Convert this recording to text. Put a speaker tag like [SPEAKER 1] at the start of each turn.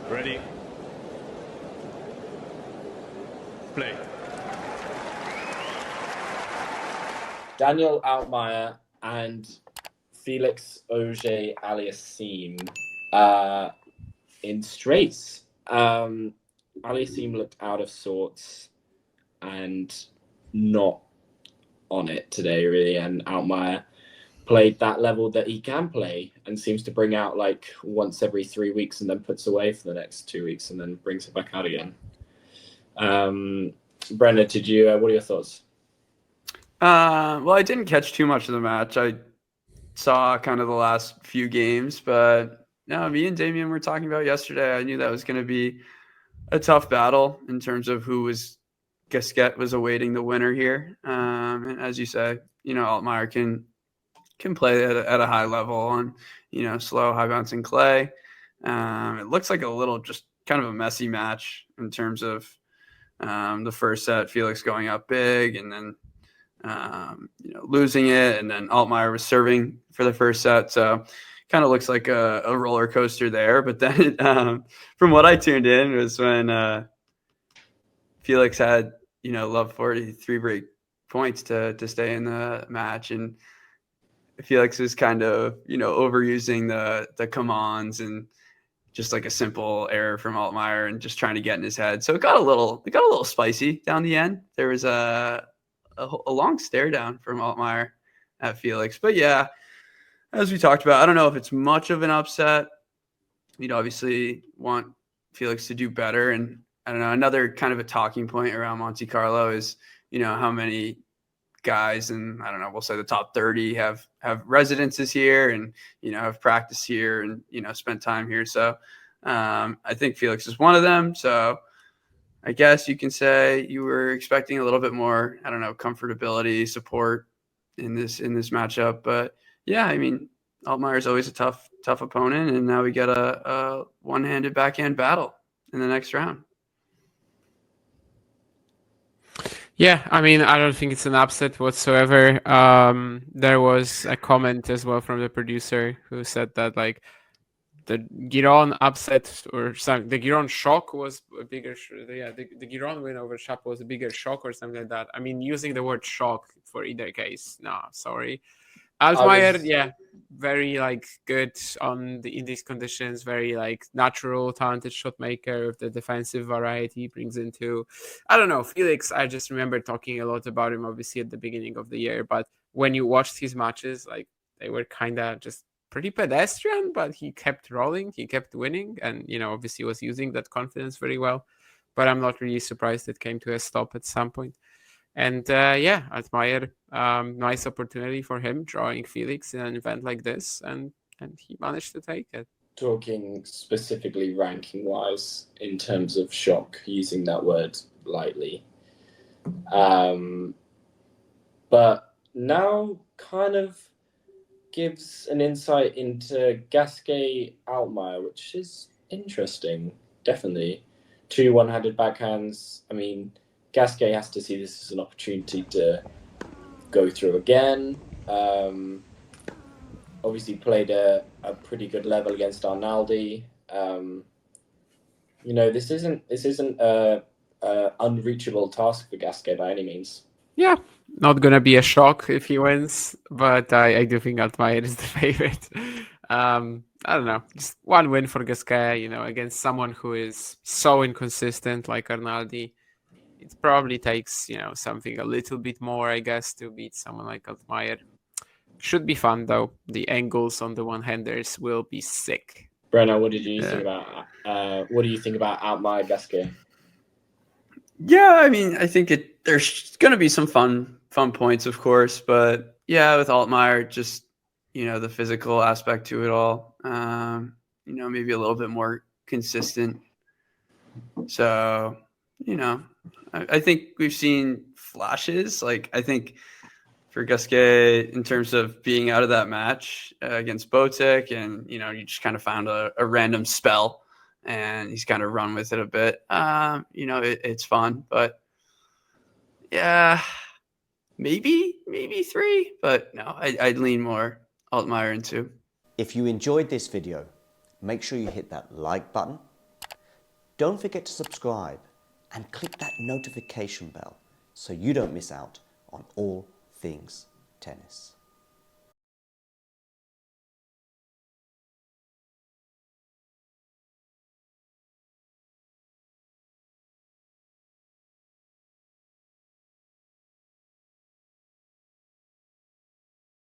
[SPEAKER 1] Ready? Play.
[SPEAKER 2] Daniel Altmaier and Felix Auger-Aliassime in straights. Aliassime looked out of sorts and not on it today, really. And Altmaier played that level that he can play and seems to bring out like once every 3 weeks and then puts away for the next 2 weeks and then brings it back out again. Brendan, what are your thoughts?
[SPEAKER 3] Well, I didn't catch too much of the match. I saw kind of the last few games, but no, me and Damien were talking about yesterday. I knew that was going to be a tough battle in terms of who was Gasquet was awaiting the winner here. And as you say, Altmaier can play at a high level on, slow, high bouncing clay. It looks like a little just kind of a messy match in terms of the first set, Felix going up big and then losing it, and then Altmaier was serving for the first set, so kind of looks like a roller coaster there. But then, from what I tuned in, was when Felix had love 43 break points to stay in the match, and Felix was kind of overusing the come-ons and just like a simple error from Altmaier and just trying to get in his head. So it got a little spicy down the end. There was a long stare down from Altmaier at Felix. But yeah, as we talked about, I don't know if it's much of an upset. You'd obviously want Felix to do better. And I don't know, another kind of a talking point around Monte Carlo is, how many guys, and I don't know, we'll say the top 30 have residences here and, have practice here and, spent time here. So I think Felix is one of them. So I guess you can say you were expecting a little bit more, I don't know, comfortability, support in this matchup. But yeah, I mean, Altmaier is always a tough opponent, and now we get a one-handed backhand battle in the next round.
[SPEAKER 4] Yeah, I mean, I don't think it's an upset whatsoever. There was a comment as well from the producer who said that like the Giron upset or something, the Giron shock was a bigger, the Giron win over Shapo was a bigger shock or something like that. I mean, using the word shock for either case, no, sorry. Altmaier, very like good in these conditions, very like natural, talented shot maker with the defensive variety he brings into. I don't know, Felix, I just remember talking a lot about him obviously at the beginning of the year, but when you watched his matches, like they were kind of just pretty pedestrian, but he kept rolling, he kept winning, and obviously was using that confidence very well. But I'm not really surprised it came to a stop at some point. And Altmaier, nice opportunity for him drawing Felix in an event like this, and he managed to take it.
[SPEAKER 2] Talking specifically ranking wise in terms of shock, using that word lightly. But now kind of gives an insight into Gasquet Altmaier, which is interesting, definitely. 2 one-handed backhands. I mean, Gasquet has to see this as an opportunity to go through again. Obviously played a pretty good level against Arnaldi. This isn't a unreachable task for Gasquet by any means.
[SPEAKER 4] Yeah, not gonna be a shock if he wins, but I do think Altmaier is the favorite. I don't know, just one win for Gasquet, against someone who is so inconsistent like Arnaldi. It probably takes, something a little bit more, I guess, to beat someone like Altmaier. Should be fun though. The angles on the one-handers will be sick.
[SPEAKER 2] Brenna, what did you think about? What do you think about Altmaier Gasquet?
[SPEAKER 3] Yeah, I mean, I think there's going to be some fun points, of course, but yeah, with Altmaier, just the physical aspect to it all, maybe a little bit more consistent. So, I think we've seen flashes. Like, I think for Gasquet, in terms of being out of that match against Botic, and you just kind of found a random spell, and he's kind of run with it a bit. It's fun, but yeah, maybe 3, but no, I'd lean more Altmaier in 2.
[SPEAKER 5] If you enjoyed this video, make sure you hit that like button Don't forget to subscribe and click that notification bell so you don't miss out on all things tennis.